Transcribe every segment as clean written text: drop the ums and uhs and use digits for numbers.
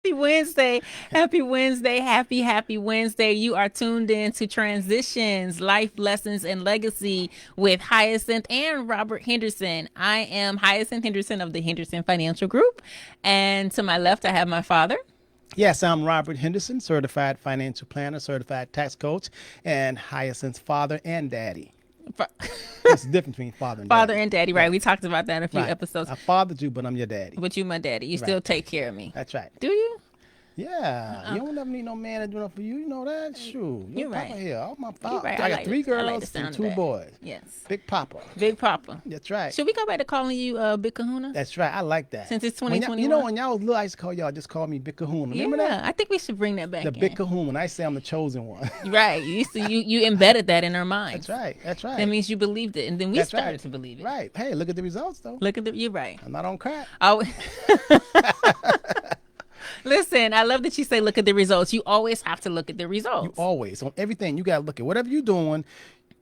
Happy Wednesday. Happy Wednesday. Happy Wednesday. You are tuned in to Transitions, Life Lessons, and Legacy with Hyacinth and Robert Henderson. I am Hyacinth Henderson of the Henderson Financial Group. And to my left, I have my father. Yes, I'm Robert Henderson, certified financial planner, certified tax coach, and Hyacinth's father and daddy. What's the difference between father and Father daddy? and daddy, right? Yeah, We talked about that in a few right. episodes. I fathered you, but I'm your daddy. But you, my daddy, you still Right. take care of me. That's right. Do you? Yeah, you don't never need no man to do nothing for you. You know that? Sure. You're Your papa right. here. Oh, my You're father. right. I got like three I like the girls sound and of two that. boys. Yes. Big papa. Big Papa. That's right. Should we go back to calling you Big Kahuna? That's right. I like that. Since it's When y'all, 2021? when y'all was little, I used to call y'all, just call me Big Kahuna. Remember that? I think we should bring that back The in. Big Kahuna. I say I'm the chosen one. Right. You used to you embedded that in our minds. That's right. That's right. That means you believed it, and then we That's started right. to believe it. Right. Hey, look at the results, though. Look at you're right. I'm not on crack. Oh, listen, I love that you say look at the results. You always have to look at the results. Always on everything you gotta look at whatever you're doing.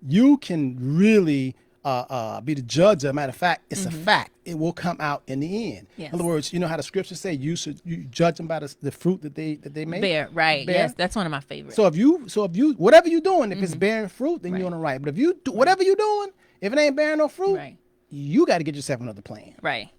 You can really be the judge of. Matter of fact, it's a fact. It will come out in the end. Yes. In other words, you know how the scriptures say you judge them by the fruit that they make. Bear, right? Bear. Yes, that's one of my favorites. So if you whatever you're doing, if it's bearing fruit, then you're on the right. But if you do whatever you're doing, if it ain't bearing no fruit, Right. you got to get yourself another plan. Right.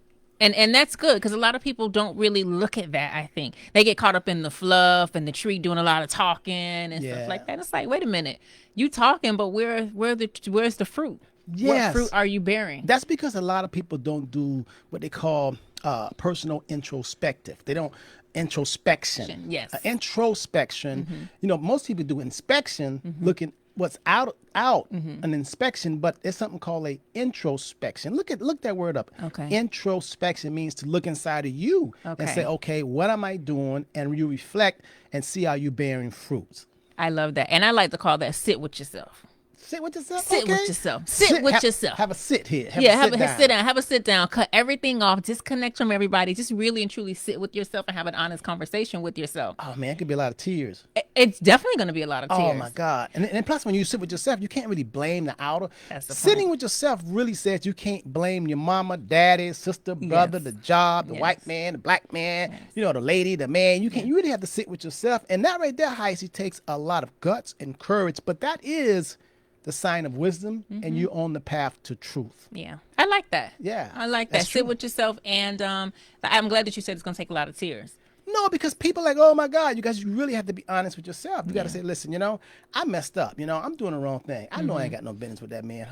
And that's good because a lot of people don't really look at that. I think they get caught up in the fluff and the tree doing a lot of talking and Yeah. stuff like that. It's like, wait a minute, you talking, but where's the fruit? Yes. What fruit are you bearing? That's because a lot of people don't do what they call personal introspective. They don't introspection. Yes. Introspection. You know, most people do inspection, looking what's out an inspection, but there's something called a introspection. Look that word up. Okay. Introspection means to look inside of you and Okay. say, okay, what am I doing? And you reflect and see how you bearing fruits. I love that, and I like to call that sit with yourself. Sit with yourself. Sit okay? with yourself. Sit with yourself. Have a sit here. Have a down. sit down. Have a sit down. Cut everything off. Disconnect from everybody. Just really and truly sit with yourself and have an honest conversation with yourself. Oh man, it could be a lot of tears. It's definitely going to be a lot of tears. Oh my God. And plus when you sit with yourself, you can't really blame the outer. That's the Sitting point. with yourself really says you can't blame your mama, daddy, sister, brother, Yes. the job, the Yes. white man, the black man, you know, the lady, the man. You really have to sit with yourself. And that right there, Heisey, takes a lot of guts and courage. But that is the sign of wisdom, and you're on the path to truth. Yeah, I like that. Yeah, I like that. that's Sit true. with yourself, and I'm glad that you said it's going to take a lot of tears. No, because people are like, oh my God, you guys, you really have to be honest with yourself. You got to say, listen, you know, I messed up. You know, I'm doing the wrong thing. I know I ain't got no business with that man,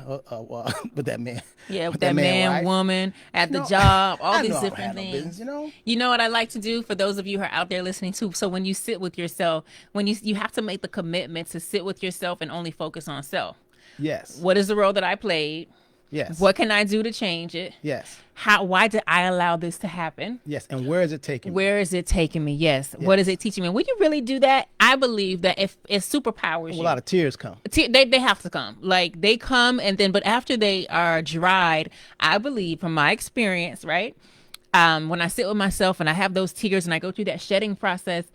with that man. Yeah, with that man, wife. woman, at the No, job, all I these know I don't different have no things. business, you know? You know what I like to do for those of you who are out there listening too. So when you sit with yourself, when you have to make the commitment to sit with yourself and only focus on self. Yes. What is the role that I played? Yes. What can I do to change it? Yes. Why did I allow this to happen? Yes. And where is it taking me? Where is it taking me? Yes. What is it teaching me? When you really do that, I believe that if it superpowers A you, lot of tears come. they have to come. Like they come and then, but after they are dried, I believe from my experience, right? When I sit with myself and I have those tears and I go through that shedding process,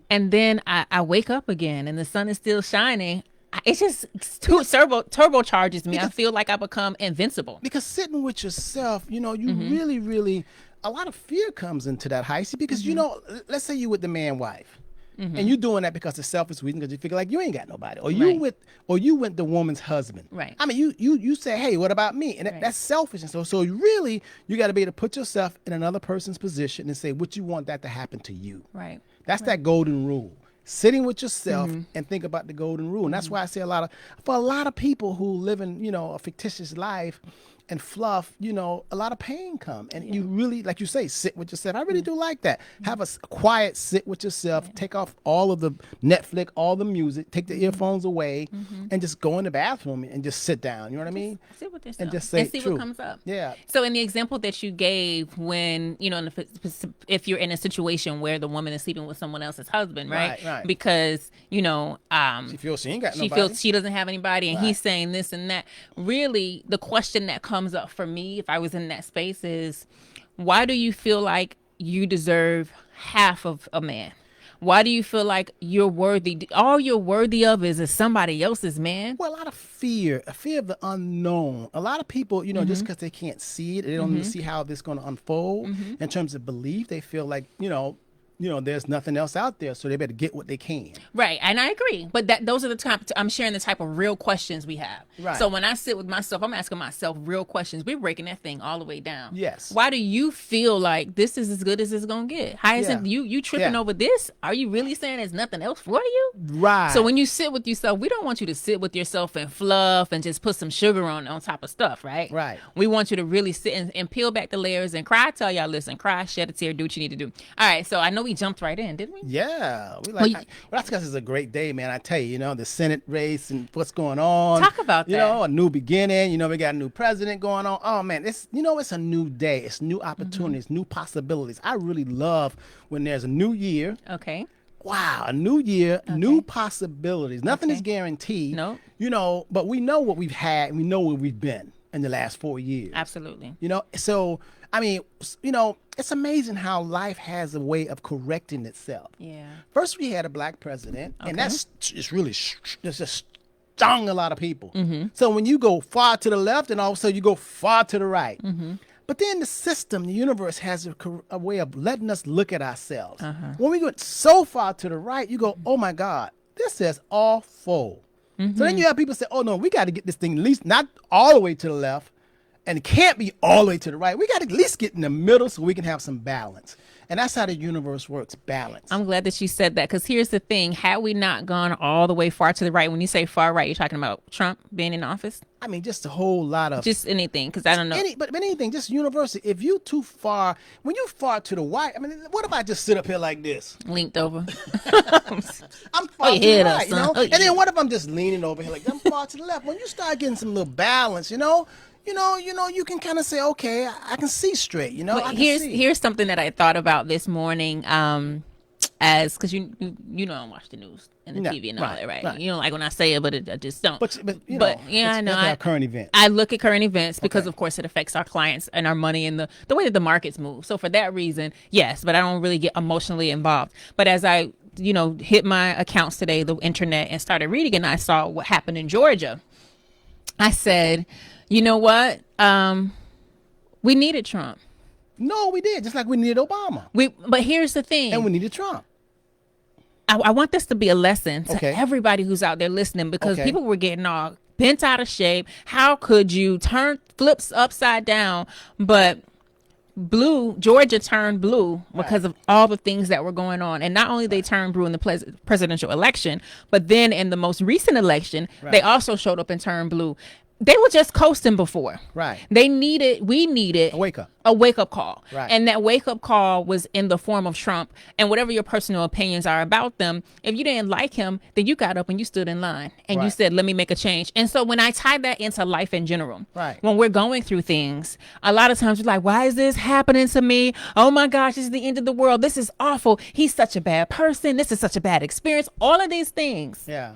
and then I wake up again and the sun is still shining. It's just turbocharges me. I feel like I become invincible. Because sitting with yourself, you know, you really, really, a lot of fear comes into that, Heisey, because, you know, let's say you with the man wife. And you're doing that because of selfish reason, because you figure like you ain't got nobody, or you went the woman's husband. Right. I mean, you say, hey, what about me? And that's selfish. And so really, you got to be able to put yourself in another person's position and say, what you want that to happen to you. Right. That's that golden rule. Sitting with yourself and think about the golden rule. And that's why I say for a lot of people who live in, you know, a fictitious life and fluff, you know, a lot of pain come. And you really, like you say, sit with yourself. I really do like that. Have a quiet sit with yourself. Take off all of the Netflix, all the music, take the earphones away, and just go in the bathroom and just sit down. You know what I mean? Sit with yourself And just say and see true. what comes up. Yeah. So in the example that you gave, when you know, if you're in a situation where the woman is sleeping with someone else's husband, right? Right. Because you know, She feels she ain't got she nobody. feels she doesn't have anybody, and he's saying this and that. Really, the question that comes up for me, if I was in that space, is why do you feel like you deserve half of a man? Why do you feel like you're worthy? All you're worthy of is somebody else's man. Well, a lot of fear, a fear of the unknown. A lot of people, you know, just because they can't see it, they don't see how this is going to unfold in terms of belief. They feel like, you know, there's nothing else out there, so they better get what they can. Right, and I agree. But those are the type. I'm sharing the type of real questions we have. Right. So when I sit with myself, I'm asking myself real questions. We're breaking that thing all the way down. Yes. Why do you feel like this is as good as it's gonna get? Hyacinth, you tripping over this? Are you really saying there's nothing else for you? Right. So when you sit with yourself, we don't want you to sit with yourself and fluff and just put some sugar on top of stuff, right? Right. We want you to really sit and peel back the layers and cry. Tell y'all, listen, cry, shed a tear, do what you need to do. All right. So I know we jumped right in, didn't we? Yeah, that's because it's a great day, man. I tell you, the Senate race and what's going on. Talk about that. A new beginning. We got a new president going on. Oh man, it's a new day. It's new opportunities, new possibilities. I really love when there's a new year. Okay. Wow, a new year, new possibilities. Nothing is guaranteed. No. But we know what we've had and we know where we've been in the last 4 years. Absolutely. So I mean, it's amazing how life has a way of correcting itself. Yeah. First, we had a black president, and it's just stung a lot of people. So when you go far to the left, and all of a sudden you go far to the right. But then the system, the universe has a way of letting us look at ourselves. When we go so far to the right, you go, oh my God, this is awful. So then you have people say, oh no, we got to get this thing at least not all the way to the left. And it can't be all the way to the right. We got to at least get in the middle so we can have some balance. And that's how the universe works, balance. I'm glad that you said that, because here's the thing. Had we not gone all the way far to the right, when you say far right, you're talking about Trump being in office? I mean, just a whole lot of... Just anything, because I don't know. But anything, just universal. If you too far, when you far to the right, I mean, what if I just sit up here like this? Linked over. I'm far to the right, and then what if I'm just leaning over here like I'm far to the left? When you start getting some little balance, you can kind of say, okay, I can see straight. But here's something that I thought about this morning. Because you don't watch the news and the TV and all that, right? You don't like when I say it, but I just don't. But yeah, I know. Current events. I look at current events because, of course, it affects our clients and our money and the way that the markets move. So for that reason, yes, but I don't really get emotionally involved. But as I hit my accounts today, the internet, and started reading, and I saw what happened in Georgia, I said, you know what? We needed Trump. No, we did. Just like we needed Obama. But here's the thing. And we needed Trump. I want this to be a lesson to everybody who's out there listening, because people were getting all bent out of shape. How could you turn flips upside down? But Georgia turned blue because of all the things that were going on. And not only they turned blue in the presidential election, but then in the most recent election, they also showed up and turned blue. They were just coasting before. Right. We needed a wake up. A wake up call. Right. And that wake up call was in the form of Trump. And whatever your personal opinions are about them, if you didn't like him, then you got up and you stood in line and you said, let me make a change. And so when I tie that into life in general, when we're going through things, a lot of times we're like, why is this happening to me? Oh my gosh, this is the end of the world. This is awful. He's such a bad person. This is such a bad experience. All of these things. Yeah.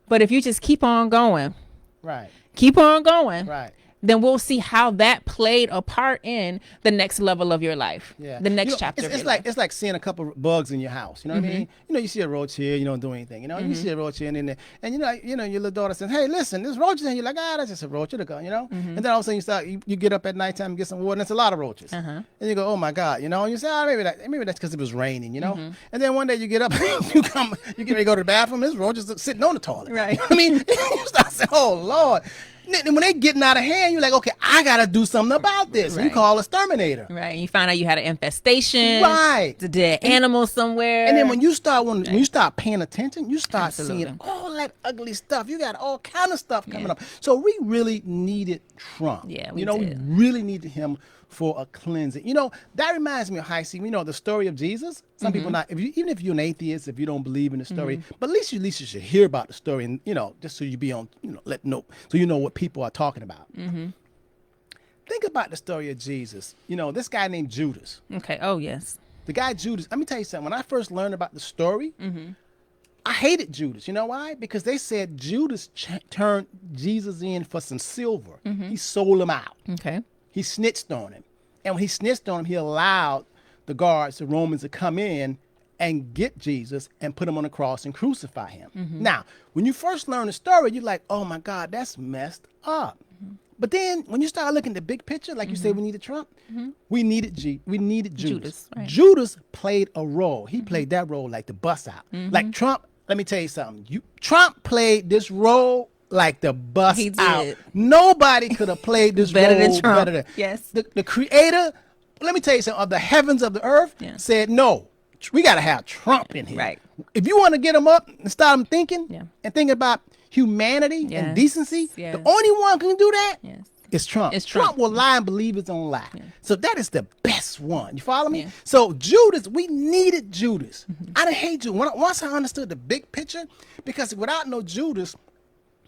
But if you just keep on going. Right. Keep on going. Right. Then we'll see how that played a part in the next level of your life. Yeah. The next chapter. It's like seeing a couple of bugs in your house. You know what I mean? You see a roach here, you don't do anything. You see a roach here, and your little daughter says, "Hey, listen, there's roaches," and you're like, that's just a roach. It'll go, And then all of a sudden you get up at nighttime and get some water, and it's a lot of roaches. And you go, oh my God, and you say, maybe that's because it was raining, And then one day you get up, you get ready to go to the bathroom, there's roaches sitting on the toilet. Right. You know what I mean? You start saying, oh Lord. When they getting out of hand, you're like, okay, I got to do something about this. Right. You call a exterminator. Right. You find out you had an infestation. Right. It's a dead animal somewhere. And then when you start paying attention, you start seeing all that ugly stuff. You got all kind of stuff coming up. So we really needed Trump. Yeah, we We did. really needed him for a cleansing. That reminds me of Hyacinth. The story of Jesus. Some people even if you're an atheist, if you don't believe in the story, but at least you should hear about the story, and just so you be on, so you know what people are talking about. Think about the story of Jesus. This guy named Judas. Okay. Oh yes. The guy Judas. Let me tell you something. When I first learned about the story, I hated Judas. You know why? Because they said Judas turned Jesus in for some silver. He sold him out. Okay. He snitched on him. And when he snitched on him, he allowed the guards, the Romans, to come in and get Jesus and put him on the cross and crucify him. Now, when you first learn the story, you're like, oh my God, that's messed up. But then when you start looking at the big picture, like you say, we needed Trump, we needed Judas. Right. Judas played a role. He played that role like the bus out. Like Trump, let me tell you something. Trump played this role like the bus He did. out. Nobody could have played this Better role than Trump. better than Yes. the creator. Let me tell you something. Of the heavens of the earth, said no. We got to have Trump in here. Right. If you want to get him up and start him thinking Yeah. and thinking about humanity Yes. and decency, Yes. the only one who can do that Yes. is Trump. It's Trump Trump. will lie and believe his own lie. So that is the best one. You follow me? Yeah. So Judas, we needed Judas. I didn't hate Judas. Once I understood the big picture, because without no Judas,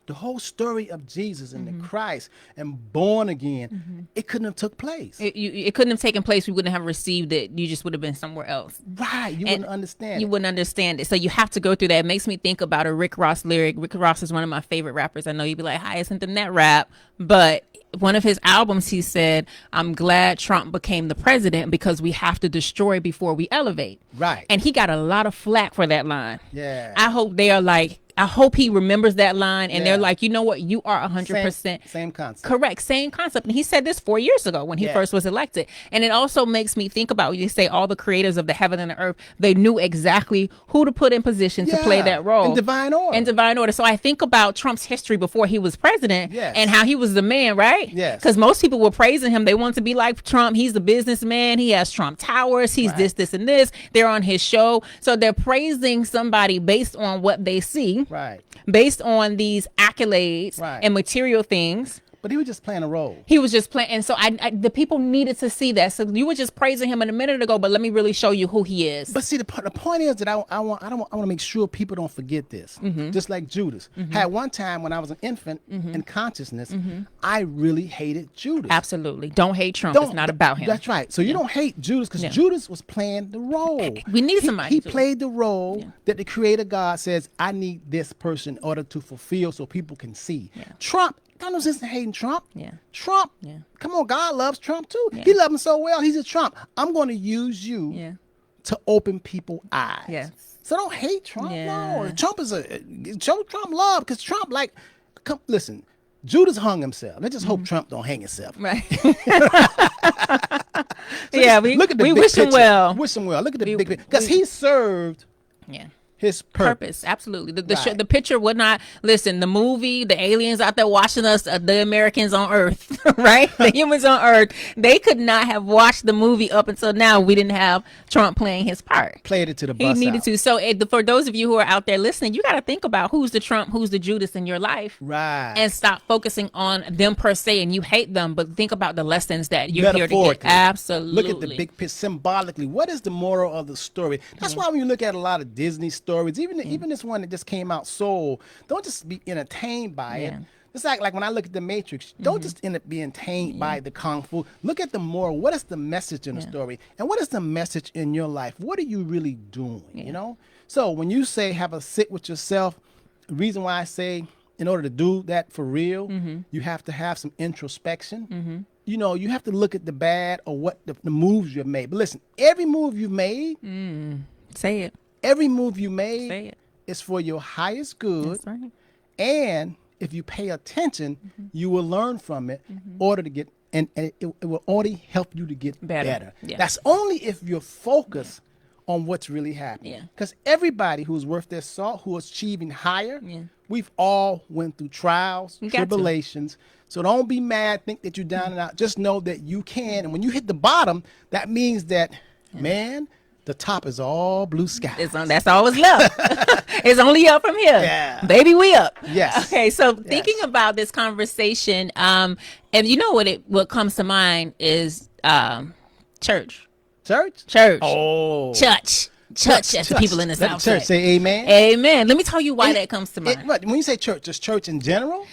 the whole story of Jesus and the Christ and born again, it couldn't have took place. It couldn't have taken place. We wouldn't have received it. You just would have been somewhere else. Right. You wouldn't understand You it. wouldn't understand it. So you have to go through that. It makes me think about a Rick Ross lyric. Rick Ross is one of my favorite rappers. I know you'd be like, Hyacinth in that rap. But one of his albums, he said, I'm glad Trump became the president because we have to destroy before we elevate. Right. And he got a lot of flack for that line. Yeah. I hope they are like, I hope he remembers that line and Yeah. they're like, you know what? You are 100% Same concept. correct. Same concept. And he said this 4 years ago when he Yeah. first was elected. And it also makes me think about when you say all the creators of the heaven and the earth, they knew exactly who to put in position to play Yeah. that role. In divine order. In divine order. So I think about Trump's history before he was president Yes. and how he was the man, right? Yes. Because most people were praising him. They want to be like Trump. He's a businessman. He has Trump Towers. He's this, and this. They're on his show. So they're praising somebody based on what they see. Right. Based on these accolades Right. and material things. But he was just playing a role. He was just playing. And so the people needed to see that. So you were just praising him a minute ago, but let me really show you who he is. But see, the point is that I want to make sure people don't forget this. Just like Judas. Had one time when I was an infant in consciousness, I really hated Judas. Absolutely. Don't hate Trump. It's not about him. That's right. So you don't hate Judas because Judas was playing the role. We need somebody He to. played the role that the Creator God says, I need this person in order to fulfill so people can see. Trump, got no sense in hating Trump. Yeah. Trump, Yeah. come on, God loves Trump too. Yeah. He loves him so well. He's a Trump. I'm going to use you Yeah. to open people's eyes. Yes. So don't hate Trump. Yeah. No, Trump is show Trump love because Trump listen. Judas hung himself. Let's just hope Trump don't hang himself. Right. Yeah, we Look at the we big wish him picture. well. Wish him well. Look at the big picture because he served Yeah. his purpose. Absolutely. Right. The picture would not listen. The movie, the aliens out there watching us, the Americans on Earth, right? The humans on Earth, they could not have watched the movie up until now. We didn't have Trump playing his part. Played it to the He bus needed out. to. So for those of you who are out there listening, you got to think about who's the Trump, who's the Judas in your life. Right. And stop focusing on them per se, and you hate them, but think about the lessons that you're here to get. Metaphorically. Absolutely. Look at the big picture symbolically. What is the moral of the story? That's why when you look at a lot of Disney stories, even this one that just came out, Soul, don't just be entertained by it. Yeah. It's like when I look at The Matrix, don't just end up being entertained by the kung fu. Look at the moral. What is the message in the story? And what is the message in your life? What are you really doing? You know? So when you say have a sit with yourself, the reason why I say in order to do that for real, you have to have some introspection. You know, you have to look at the bad or what the moves you've made. But listen, every move you've made, Say it. every move you made Say it. is for your highest good. That's right. And if you pay attention, you will learn from it order to get and it will only help you to get better. Yeah. That's only if you're focused on what's really happening. Yeah. Because everybody who's worth their salt, who is achieving higher, Yeah. we've all went through trials, You got to. tribulations. So don't be mad, think that you're down and out. Just know that you can. And when you hit the bottom, that means that, man, the top is all blue sky. That's all it's left. It's only up from here. Yeah. Baby, we up. Yes. Okay, so thinking about this conversation, and you know what comes to mind is church. Church? Oh. Church, as the people in the Let South church say. say amen. Amen. Let me tell you why that comes to mind. When you say church, just church in general?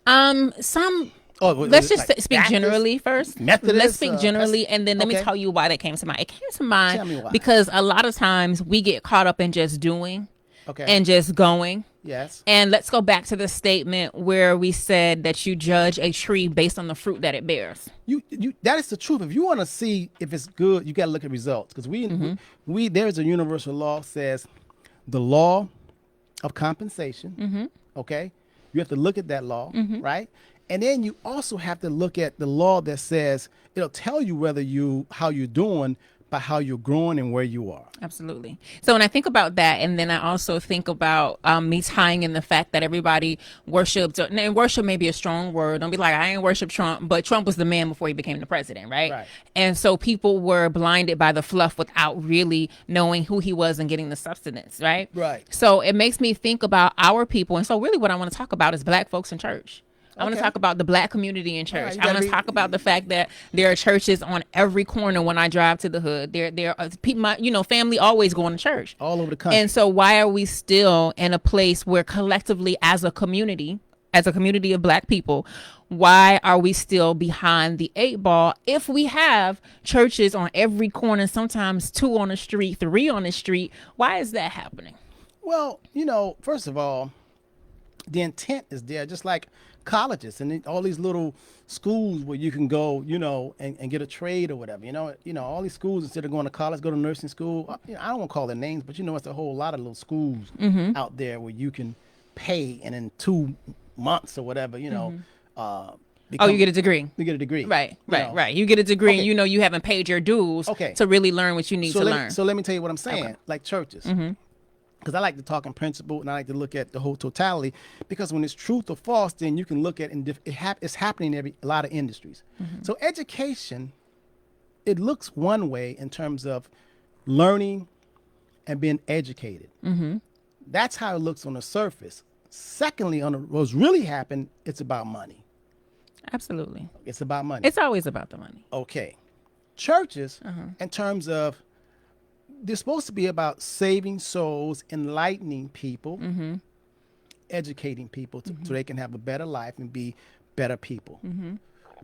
Some Oh, let's just like speak Baptist? generally first. Methodist, Let's speak generally, and then let me okay. tell you why that came to mind. It came to Tell me mind why. because a lot of times we get caught up in just doing Okay. and just going. Yes. And let's go back to the statement where we said that you judge a tree based on the fruit that it bears. You that is the truth. If you want to see if it's good, you got to look at results. Because we there's a universal law says the law of compensation. Okay. You have to look at that law, right? And then you also have to look at the law that says it'll tell you how you're doing by how you're growing and where you are. Absolutely. So when I think about that, and then I also think about me tying in the fact that everybody worshipped, and worship may be a strong word. Don't be like, I ain't worship Trump, but Trump was the man before he became the president, right? Right. And so people were blinded by the fluff without really knowing who he was and getting the substance, right? Right. So it makes me think about our people. And so really what I want to talk about is Black folks in church. I want to talk about the Black community in church. I want to talk about the fact that there are churches on every corner when I drive to the hood. There are people, my family always going to church. All over the country. And so why are we still in a place where collectively as a community of Black people, why are we still behind the 8 ball if we have churches on every corner, sometimes 2 on the street, 3 on the street? Why is that happening? Well, first of all, the intent is there, just like colleges and all these little schools where you can go, and get a trade or whatever. All these schools, instead of going to college, go to nursing school. I don't want to call their names, but it's a whole lot of little schools out there where you can pay, and in 2 months or whatever, you get a degree. You get a degree. Right. You get a degree, Okay. and you haven't paid your dues Okay. to really learn what you need to learn. So let me tell you what I'm saying. Okay. Like churches. Because I like to talk in principle, and I like to look at the whole totality. Because when it's truth or false, then you can look at it's happening in a lot of industries. So education, it looks one way in terms of learning and being educated. That's how it looks on the surface. Secondly, what's really happened, it's about money. Absolutely. It's about money. It's always about the money. Okay. Churches, in terms of, they're supposed to be about saving souls, enlightening people, educating people so they can have a better life and be better people.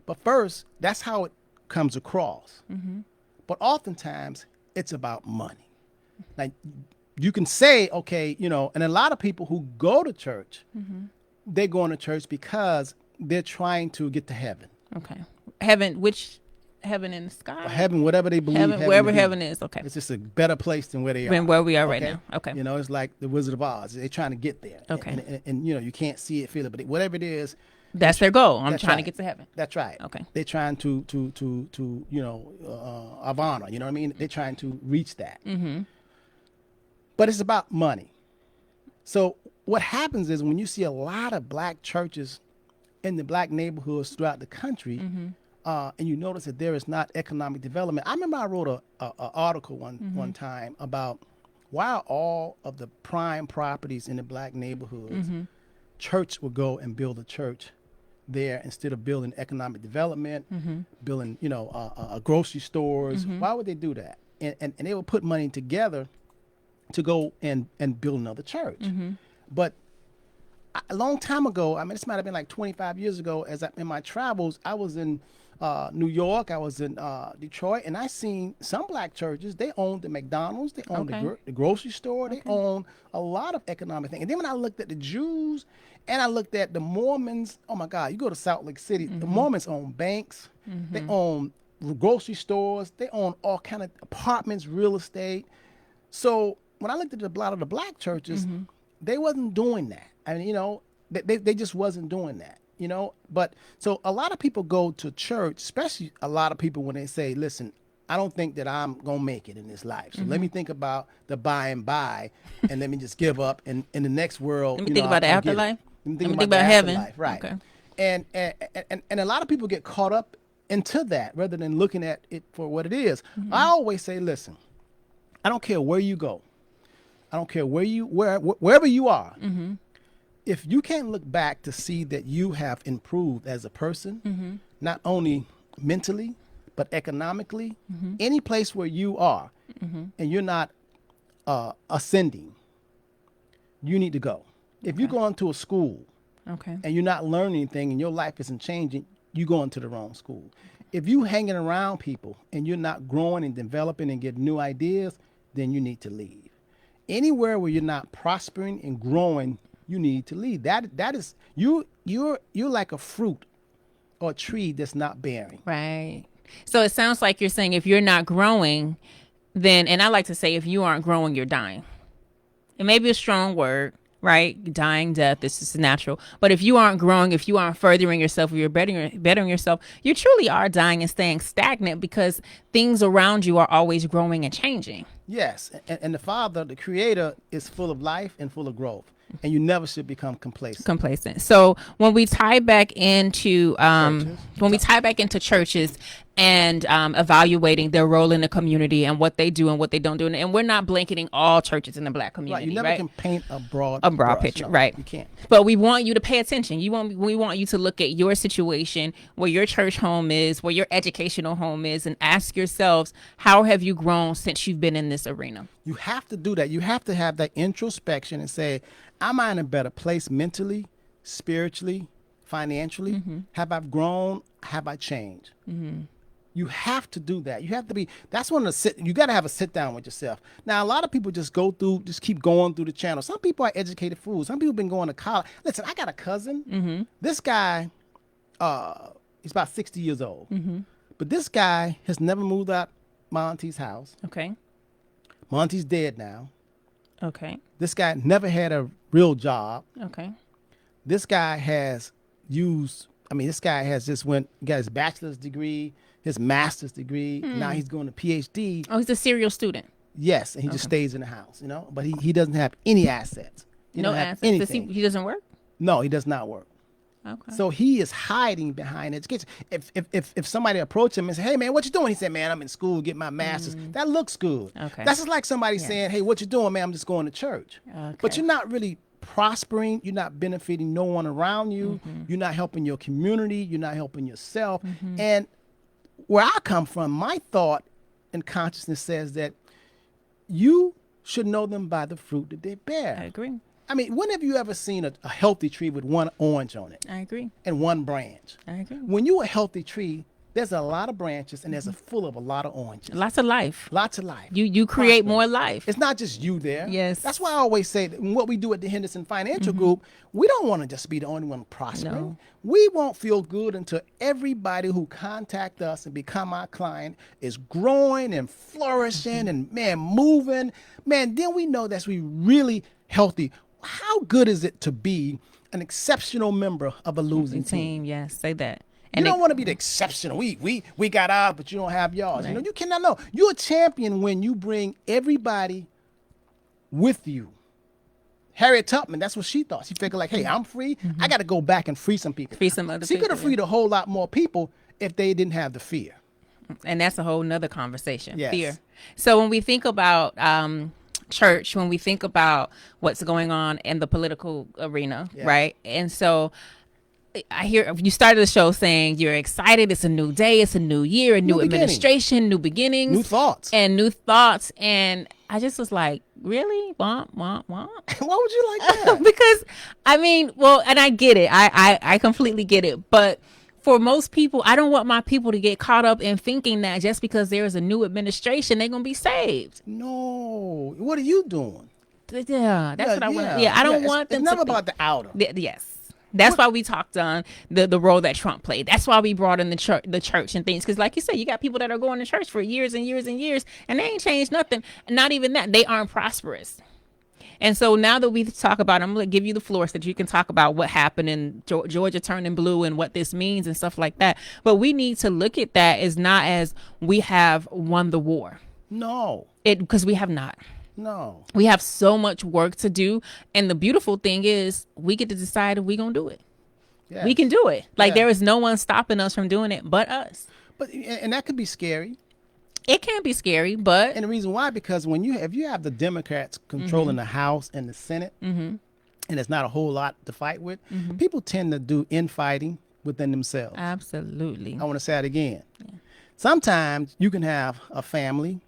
But first, that's how it comes across. But oftentimes, it's about money. Like, you can say, okay, and a lot of people who go to church, they're going to church because they're trying to get to heaven. Okay. Heaven, which heaven in the sky? Or heaven, whatever they believe. Heaven, wherever heaven is. Okay. It's just a better place than where they are. Than where we are right now. Okay. It's like the Wizard of Oz. They're trying to get there. Okay. And you can't see it, feel it, but whatever it is. That's their goal. I'm That's trying right. to get to heaven. That's right. Okay. They're trying to Havana, you know what I mean? They're trying to reach that. But it's about money. So what happens is when you see a lot of Black churches in the Black neighborhoods throughout the country, and you notice that there is not economic development. I remember I wrote a article one time about why all of the prime properties in the Black neighborhoods, church would go and build a church there instead of building economic development, building grocery stores. Why would they do that? And they would put money together to go and build another church. But a long time ago, I mean, this might have been like 25 years ago, in my travels, I was in New York, I was in Detroit, and I seen some Black churches. They owned the McDonald's, they owned the grocery store, they owned a lot of economic things. And then when I looked at the Jews and I looked at the Mormons, oh my God, you go to Salt Lake City, the Mormons own banks, they own grocery stores, they own all kind of apartments, real estate. So when I looked at a lot of the Black churches, they wasn't doing that. I mean, they just wasn't doing that. But so a lot of people go to church, especially a lot of people when they say, listen, I don't think that I'm going to make it in this life. So let me think about the by and by, and let me just give up. And in the next world, Let me think about the afterlife. Let me think about heaven. Afterlife, right. Okay. And a lot of people get caught up into that rather than looking at it for what it is. I always say, listen, I don't care where you go. I don't care wherever you are. If you can't look back to see that you have improved as a person, not only mentally, but economically, any place where you are, and you're not ascending, you need to go. If you go into a school and you're not learning anything and your life isn't changing, you go into the wrong school. If you hanging around people and you're not growing and developing and getting new ideas, then you need to leave. Anywhere where you're not prospering and growing, you need to leave. That is you're like a fruit or a tree that's not bearing. Right. So it sounds like you're saying if you're not growing, then, and I like to say if you aren't growing, you're dying. It may be a strong word, right? Dying, death, this is natural. But if you aren't growing, if you aren't furthering yourself, if you're bettering yourself, you truly are dying and staying stagnant because things around you are always growing and changing. Yes, and the Father, the Creator, is full of life and full of growth, and you never should become complacent. So when we tie back into Churches. churches and evaluating their role in the community and what they do and what they don't do, and we're not blanketing all churches in the Black Right, community, you never can paint a broad brush. picture, No, right? You can't. But we want you to pay attention. We want you to look at your situation, where your church home is, where your educational home is, and ask yourselves, how have you grown since you've been in this arena? You have to do that. You have to have that introspection and say, am I in a better place mentally, spiritually, financially? Have I grown? Have I changed? You have to do that. You have to be, that's one of the you got to have a sit down with yourself. Now, a lot of people just keep going through the channel. Some people are educated fools. Some people been going to college. Listen, I got a cousin. This guy, he's about 60 years old. But this guy has never moved out my auntie's house. Okay. My auntie's dead now. Okay. This guy never had a real job. Okay. This guy has this guy has just got his bachelor's degree, his master's degree. Now he's going to PhD. Oh, he's a serial student. Yes, and he just stays in the house, but he doesn't have any assets. He No don't have assets. anything. He doesn't work? No, he does not work. Okay. So he is hiding behind education. If somebody approached him and said, "Hey man, what you doing?" He said, "Man, I'm in school getting my master's." That looks good. Okay. That's just like somebody saying, "Hey, what you doing, man? I'm just going to church." Okay. But you're not really prospering. You're not benefiting no one around you. You're not helping your community. You're not helping yourself. And where I come from, my thought and consciousness says that you should know them by the fruit that they bear. I agree. I mean, when have you ever seen a healthy tree with one orange on it I agree. and one branch? I agree. When you're a healthy tree, there's a lot of branches and there's full of a lot of oranges. Lots of life. Lots of life. You create Prosper. more life. It's not just you there. Yes. That's why I always say that what we do at the Henderson Financial Group, we don't want to just be the only one prospering. No. We won't feel good until everybody who contact us and become our client is growing and flourishing and, man, moving. Man, then we know that we really healthy. How good is it to be an exceptional member of a losing team? Yes, say that. You don't want to be the exceptional. We got ours, but you don't have yours. Right. You cannot know. You're a champion when you bring everybody with you. Harriet Tubman, that's what she thought. She figured like, hey, I'm free. I got to go back and free some people. Free some other She could have people, freed a whole lot more people if they didn't have the fear. And that's a whole nother conversation. Yes. Fear. So when we think about church, when we think about what's going on in the political arena, right? And so I hear you started the show saying you're excited. It's a new day. It's a new year, a new administration, new beginnings, New thoughts. And I just was like, really? Womp, womp, womp. Why would you like that? Because, I mean, well, and I get it. I completely get it. But for most people, I don't want my people to get caught up in thinking that just because there is a new administration, they're going to be saved. No. What are you doing? Yeah, that's what I want. Yeah, I don't want them it's to never about the outer. Yes. That's why we talked on the role that Trump played. That's why we brought in the church and things. Because like you said, you got people that are going to church for years and years and years, and they ain't changed nothing. Not even that. They aren't prosperous. And so now that we talk about, I'm going to give you the floor so that you can talk about what happened in Georgia turning blue and what this means and stuff like that. But we need to look at that as not as we have won the war. No. Because we have not. No. We have so much work to do. And the beautiful thing is we get to decide if we're going to do it. Yes. We can do it. Like Yeah. there is no one stopping us from doing it but us. And that could be scary. It can be scary, but And the reason why, because if you have the Democrats controlling the House and the Senate, and there's not a whole lot to fight with, people tend to do infighting within themselves. absolutely. I want to say it again. Sometimes you can have a family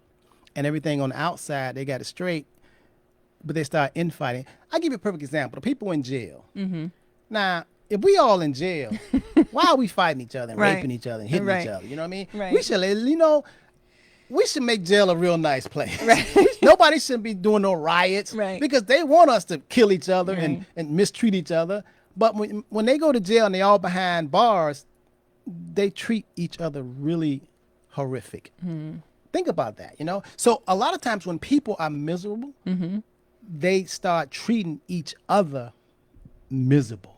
and everything on the outside, they got it straight, but they start infighting. I'll give you a perfect example. The people in jail. Now, if we all in jail, why are we fighting each other and Right. raping each other and hitting Right. each other? You know what I mean? Right. We should make jail a real nice place. Right. Nobody should be doing no riots Right. because they want us to kill each other Right. and mistreat each other. But when they go to jail and they all behind bars, they treat each other really horrific. Think about that, So a lot of times when people are miserable, they start treating each other miserable.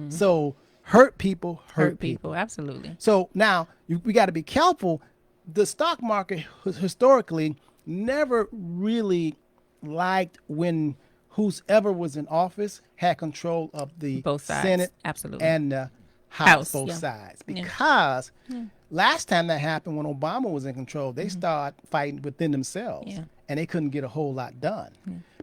So hurt people hurt people. Absolutely. So now we got to be careful. The stock market historically never really liked when whoever was in office had control of the Both sides. Senate Absolutely. and the House, both yeah. sides. Because last time that happened when Obama was in control, they started fighting within themselves. Yeah. And they couldn't get a whole lot done.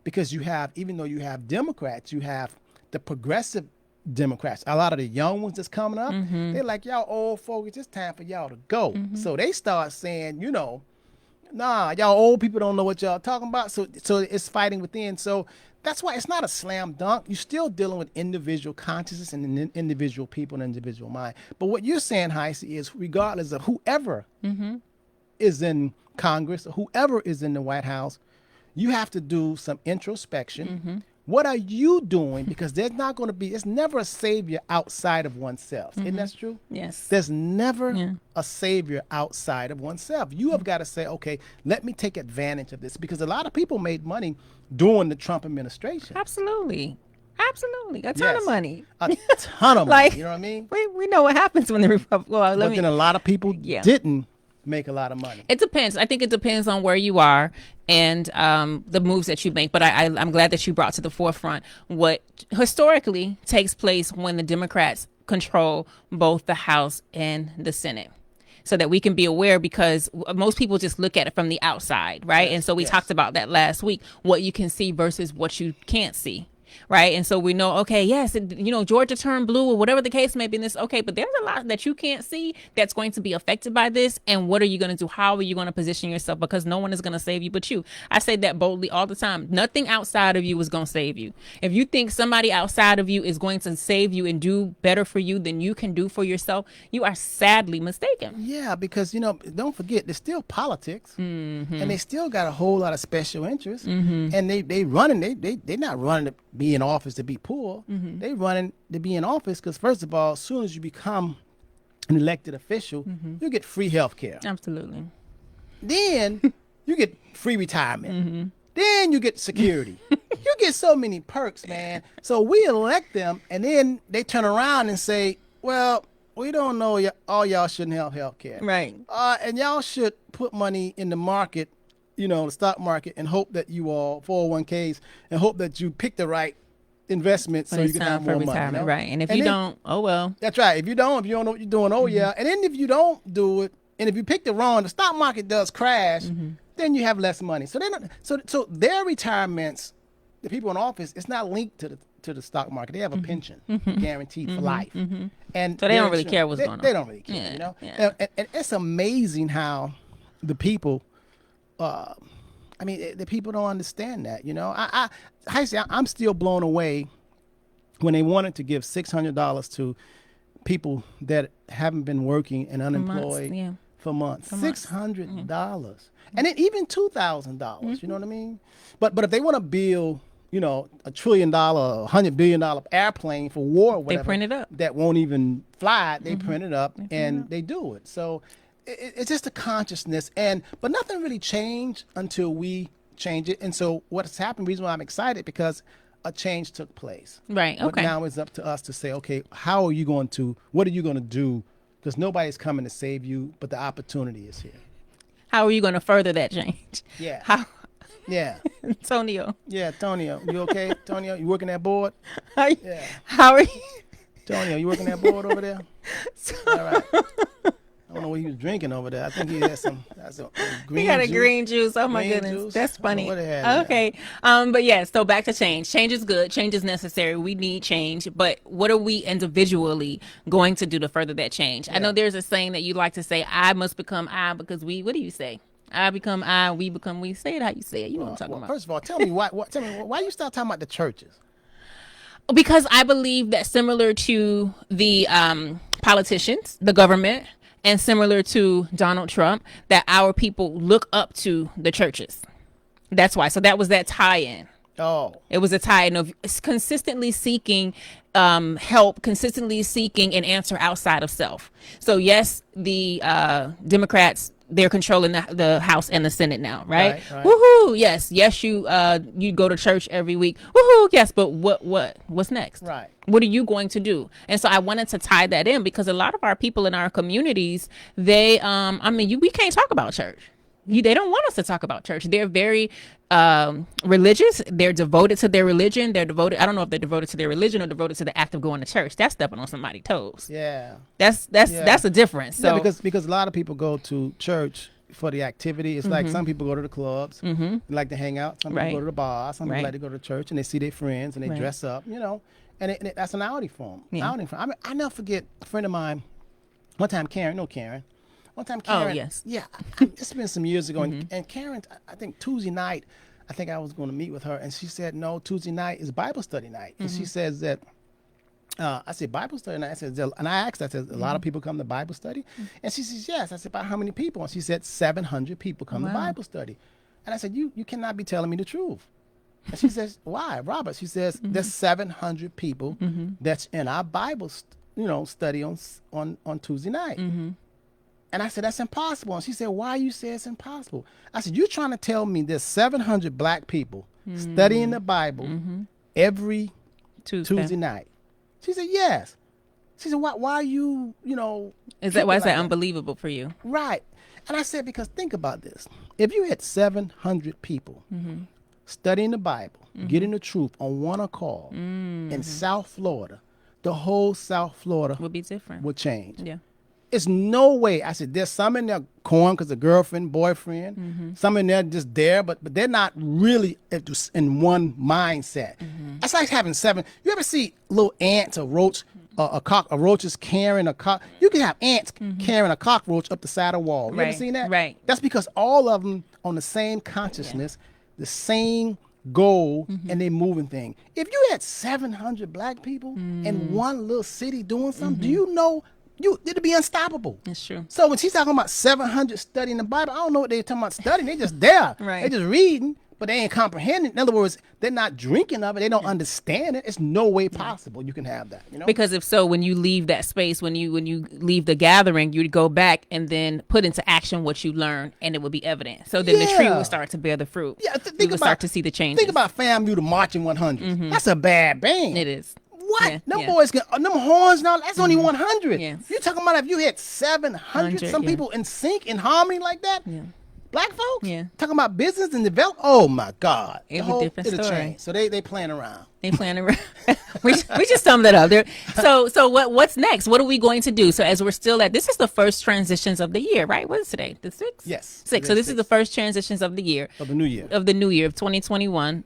Because you have, even though you have Democrats, you have the progressive Democrats. A lot of the young ones that's coming up, they're like, y'all old folks, it's time for y'all to go. So they start saying, you know, nah, y'all old people don't know what y'all talking about. So it's fighting within. So that's why it's not a slam dunk. You're still dealing with individual consciousness and individual people and individual mind. But what you're saying, Heise, is regardless of whoever is in Congress or whoever is in the White House, you have to do some introspection. What are you doing? Because there's not going to be, it's never a savior outside of oneself. Isn't that true? Yes. There's never a savior outside of oneself. You have got to say, okay, let me take advantage of this. Because a lot of people made money during the Trump administration. Absolutely. A ton of money. A ton of money. You know what I mean? We know what happens when the Republic. Well, but then a lot of people didn't make a lot of money. It depends. I think it depends on where you are and the moves that you make. But I'm glad that you brought to the forefront what historically takes place when the Democrats control both the House and the Senate, so that we can be aware, because most people just look at it from the outside, right? And so we talked about that last week, what you can see versus what you can't see. Right. And so we know, okay, yes, Georgia turned blue or whatever the case may be in this. OK, but there's a lot that you can't see that's going to be affected by this. And what are you going to do? How are you going to position yourself? Because no one is going to save you but you. I say that boldly all the time. Nothing outside of you is going to save you. If you think somebody outside of you is going to save you and do better for you than you can do for yourself, you are sadly mistaken. Yeah, because, don't forget, there's still politics and they still got a whole lot of special interests. And they're not running to be in office to be poor. They running to be in office because, first of all, as soon as you become an elected official, you get free health care. Absolutely. Then you get free retirement. Then you get security. You get so many perks, man. So we elect them, and then they turn around and say, well, we don't know all y'all shouldn't have health care. Right. And y'all should put money in the market, the stock market, and hope that you all 401ks and hope that you pick the right investment so you can have more money. Right. And if you don't, oh well. That's right. If you don't know what you're doing, oh yeah. And then if you don't do it, and if you pick the stock market does crash, then you have less money. So so their retirements, the people in office, it's not linked to the stock market. They have a pension guaranteed for life. And so they don't really care what's going on. They don't really care, And it's amazing how the people the people don't understand that, I'm still blown away when they wanted to give $600 to people that haven't been working and unemployed for months. $600. And then even $2,000, you know what I mean? But if they want to build, $1 trillion, $100 billion airplane for war or whatever, they print it up. That won't even fly, they print it up and they do it. So it's just a consciousness, but nothing really changed until we change it. And so what's happened, the reason why I'm excited, because a change took place. Right. Okay. But now it's up to us to say, okay, what are you going to do? Because nobody's coming to save you, but the opportunity is here. How are you going to further that change? Yeah. How? Yeah. Tonio. Yeah, Tonio. You okay? Tonio, you working that board? Yeah. How are you? Tonio, you working that board over there? All right. I don't know what he was drinking over there. I think he had some green He got a juice. green juice. Oh my Green goodness. juice. That's funny. What they had Okay. But yeah, so back to change. Change is good. Change is necessary. We need change. But what are we individually going to do to further that change? I know there's a saying that you like to say, I must become I because we, what do you say? I become I, we become we. Say it how you say it. You know what I'm talking about. First of all, tell me why you start talking about the churches? Because I believe that similar to the politicians, the government, and similar to Donald Trump, that our people look up to the churches. That's why. So that was that tie-in. Oh. It was a tie-in of consistently seeking help, consistently seeking an answer outside of self. So yes, the Democrats they're controlling the House and the Senate now, right? Right. Woohoo! Yes, you go to church every week. Woohoo! Yes, but what's next? Right. What are you going to do? And so I wanted to tie that in because a lot of our people in our communities, they, we can't talk about church. They don't want us to talk about church. They're very religious. They're devoted to their religion. They're devoted. I don't know if they're devoted to their religion or devoted to the act of going to church. That's stepping on somebody's toes. Yeah. That's a difference. So yeah, because a lot of people go to church for the activity. It's like some people go to the clubs, they like to hang out. Some people go to the bar. Some people like to go to church and they see their friends and they dress up, and that's an outing for them. Yeah. I never forget a friend of mine. One time, Karen. One time, Karen. Oh, yes. Yeah, it's been some years ago, and Karen, I think Tuesday night, I think I was going to meet with her, and she said, no, Tuesday night is Bible study night, and she says that. I said, Bible study night? I said, and I asked, a lot of people come to Bible study? And she says, yes. I said, about how many people? And she said, 700 people come to Bible study. And I said, you cannot be telling me the truth. And she says, why, Robert? She says, there's 700 people that's in our Bible, study on Tuesday night. And I said, that's impossible. And she said, why you say it's impossible? I said, you're trying to tell me there's 700 black people studying the Bible every Tuesday night. She said, yes. She said, why are you, why is that unbelievable for you? Right. And I said, because think about this. If you had 700 people studying the Bible, getting the truth on one accord in South Florida, the whole South Florida would be different. Would change. Yeah. It's no way. I said, there's some in there corn because of girlfriend, boyfriend. Some in there just there, but they're not really in one mindset. That's like having seven. You ever see little ants or roach, a roach is carrying a cock? You can have ants carrying a cockroach up the side of the wall. You ever seen that? Right. That's because all of them on the same consciousness, the same goal, and they moving thing. If you had 700 black people in one little city doing something, do you know? It'd be unstoppable. That's true. So when she's talking about 700 studying the Bible, I don't know what they're talking about studying. They just there. Right. They just reading, but they ain't comprehending. In other words, they're not drinking of it. They don't understand it. It's no way possible you can have that. Because if so, when you leave that space, when you leave the gathering, you'd go back and then put into action what you learned, and it would be evident. So then the tree will start to bear the fruit. Yeah, we will start to see the changes. Think about FAMU, the Marching 100. That's a bad band. It is. What? Yeah, them boys get them horns now. That's only 100. Yes. You talking about if you hit 700, some people in sync, in harmony like that? Yeah. Black folks? Yeah. Talking about business and develop. Oh my God. It's a different story. Change. So they playing around. They playing around. we just summed it up there. So what's next? What are we going to do? So as we're still this is the first transitions of the year, right? What is today? The 6th? Yes. 6th. So this is the first transitions of the year. Of the new year. Of the new year of 2021.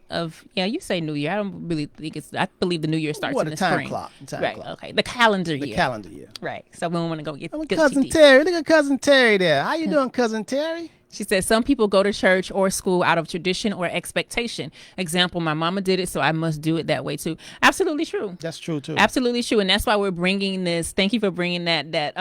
You say new year. I don't really think I believe the new year starts in the time spring. Clock. Right. Okay. The calendar year. The calendar year. Right. So we want to go get Cousin Terry. Look at Cousin Terry there. How you doing, Cousin Terry? She said, some people go to church or school out of tradition or expectation. Example, my mama did it, so I must do it that way too. Absolutely true. That's true too. Absolutely true. And that's why we're bringing this. Thank you for bringing that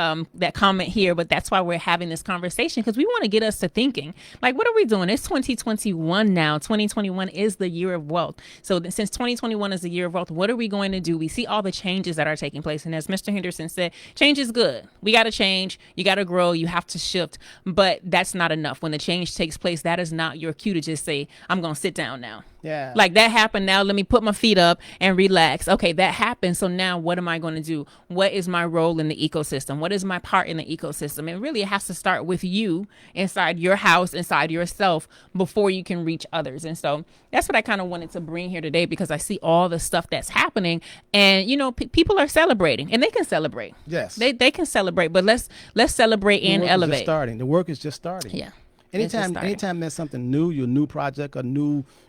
comment here. But that's why we're having this conversation, because we want to get us to thinking. Like, what are we doing? It's 2021 now. 2021 is the year of wealth. So since 2021 is the year of wealth, what are we going to do? We see all the changes that are taking place. And as Mr. Henderson said, change is good. We got to change. You got to grow. You have to shift. But that's not enough. When the change takes place, that is not your cue to just say, I'm going to sit down now. Yeah. Like, that happened. Now let me put my feet up and relax. Okay, that happened. So now what am I going to do? What is my role in the ecosystem? What is my part in the ecosystem? And really, it has to start with you inside your house, inside yourself, before you can reach others. And so that's what I kind of wanted to bring here today, because I see all the stuff that's happening, and people are celebrating, and they can celebrate. Yes. They can celebrate, but let's celebrate and elevate. The work is just starting. Yeah. Anytime there's something new, your new project or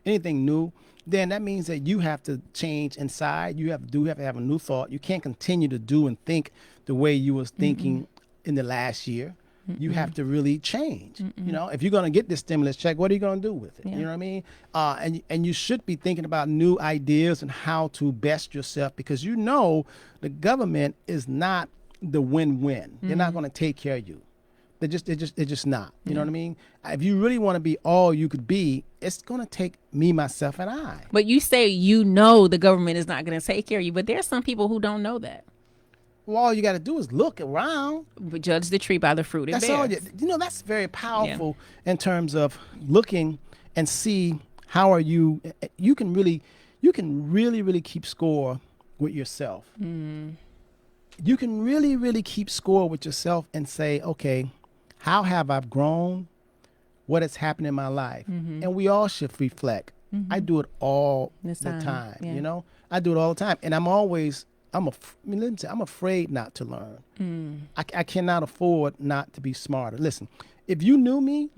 anything new, then that means that you have to change inside. You have to have a new thought. You can't continue to do and think the way you was thinking in the last year. You have to really change. If you're going to get this stimulus check, what are you going to do with it? Yeah. You know what I mean? And you should be thinking about new ideas and how to best yourself, because the government is not the win-win. They're not going to take care of you. They're just not. You know what I mean? If you really want to be all you could be, it's going to take me, myself, and I. But you say the government is not going to take care of you, but there's some people who don't know that. Well, all you got to do is look around. But judge the tree by the fruit it That's bears. all. You know, that's very powerful in terms of looking and see how are you. You can really keep score with yourself. You can really keep score with yourself and say, okay, how have I grown? What has happened in my life? And we all should reflect. I do it all the time. Yeah. You know, I do it all the time, and I'm afraid not to learn. I cannot afford not to be smarter. Listen, if you knew me